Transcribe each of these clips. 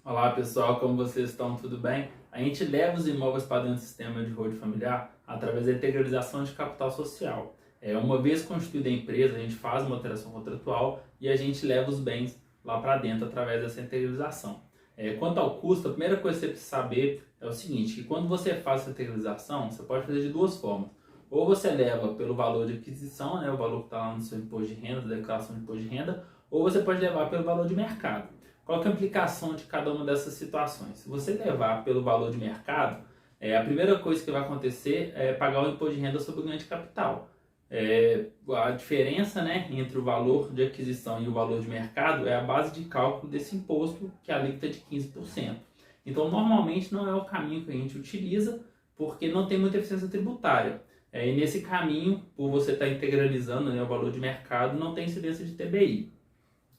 Olá pessoal, como vocês estão? Tudo bem? A gente leva os imóveis para dentro do sistema de holding familiar através da integralização de capital social. Uma vez constituída a empresa, a gente faz uma alteração contratual e a gente leva os bens lá para dentro através dessa integralização. Quanto ao custo, a primeira coisa que você precisa saber é o seguinte, que quando você faz essa integralização, você pode fazer de duas formas. Ou você leva pelo valor de aquisição, o valor que está lá no seu imposto de renda, da declaração de imposto de renda, ou você pode levar pelo valor de mercado. Qual que é a implicação de cada uma dessas situações? Se você levar pelo valor de mercado, a primeira coisa que vai acontecer é pagar o imposto de renda sobre o ganho de capital. A diferença, entre o valor de aquisição e o valor de mercado é a base de cálculo desse imposto, que é a alíquota de 15%. Então, normalmente não é o caminho que a gente utiliza, porque não tem muita eficiência tributária. E nesse caminho, por você estar integralizando o valor de mercado, não tem incidência de ITBI.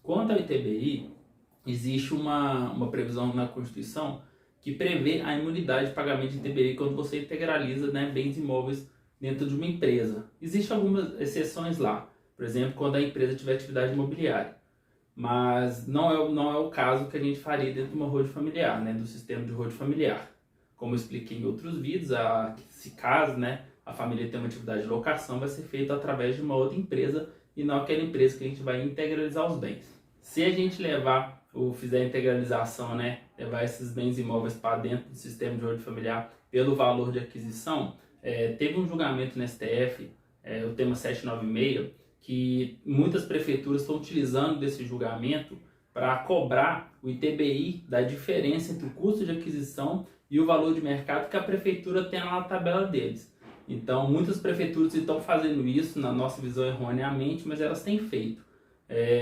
Quanto ao ITBI, existe uma previsão na Constituição que prevê a imunidade de pagamento de ITBI quando você integraliza bens imóveis dentro de uma empresa. Existem algumas exceções lá, por exemplo, quando a empresa tiver atividade imobiliária, mas não é o caso que a gente faria dentro de uma holding familiar, do sistema de holding familiar. Como eu expliquei em outros vídeos, se caso a família tem uma atividade de locação, vai ser feito através de uma outra empresa e não aquela empresa que a gente vai integralizar os bens. Se a gente fizer a integralização, levar esses bens imóveis para dentro do sistema de holding familiar pelo valor de aquisição, teve um julgamento no STF, o tema 796, que muitas prefeituras estão utilizando desse julgamento para cobrar o ITBI da diferença entre o custo de aquisição e o valor de mercado que a prefeitura tem lá na tabela deles. Então, muitas prefeituras estão fazendo isso, na nossa visão erroneamente, mas elas têm feito.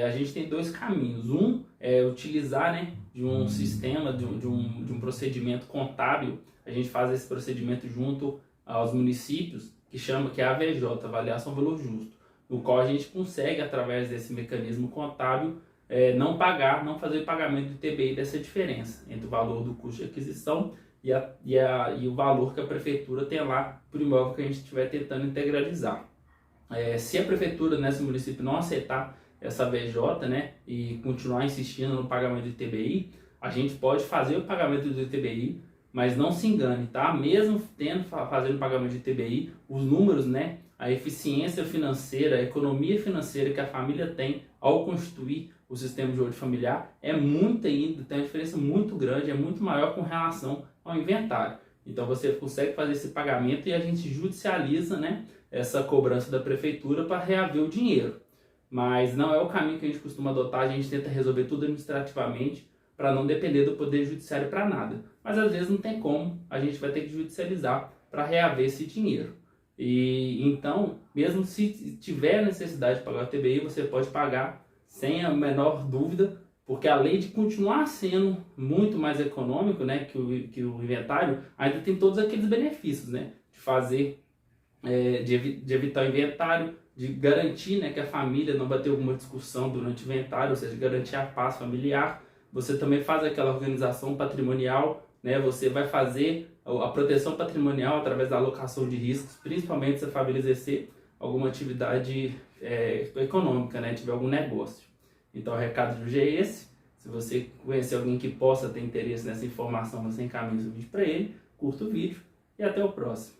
A gente tem dois caminhos. Um é utilizar de um sistema, de um procedimento contábil. A gente faz esse procedimento junto aos municípios, que é a AVJ, Avaliação Valor Justo, no qual a gente consegue, através desse mecanismo contábil, não fazer o pagamento do ITBI dessa diferença entre o valor do custo de aquisição e o valor que a prefeitura tem lá para o imóvel que a gente estiver tentando integralizar. Se a prefeitura nesse município não aceitar essa VJ, e continuar insistindo no pagamento do ITBI, a gente pode fazer o pagamento do ITBI, mas não se engane, tá? Mesmo fazendo o pagamento do ITBI, os números, a eficiência financeira, a economia financeira que a família tem ao constituir o sistema de holding familiar é muito ainda, tem uma diferença muito grande, é muito maior com relação ao inventário. Então você consegue fazer esse pagamento e a gente judicializa, essa cobrança da prefeitura para reaver o dinheiro. Mas não é o caminho que a gente costuma adotar, a gente tenta resolver tudo administrativamente para não depender do Poder Judiciário para nada. Mas às vezes não tem como, a gente vai ter que judicializar para reaver esse dinheiro. E então, mesmo se tiver necessidade de pagar o ITBI, você pode pagar sem a menor dúvida, porque além de continuar sendo muito mais econômico que o inventário, ainda tem todos aqueles benefícios de fazer, de evitar o inventário, de garantir que a família não vai ter alguma discussão durante o inventário, ou seja, garantir a paz familiar. Você também faz aquela organização patrimonial, você vai fazer a proteção patrimonial através da alocação de riscos, principalmente se a família exercer alguma atividade econômica, tiver algum negócio. Então o recado de hoje é esse. Se você conhecer alguém que possa ter interesse nessa informação, você encaminha o vídeo para ele, curta o vídeo e até o próximo.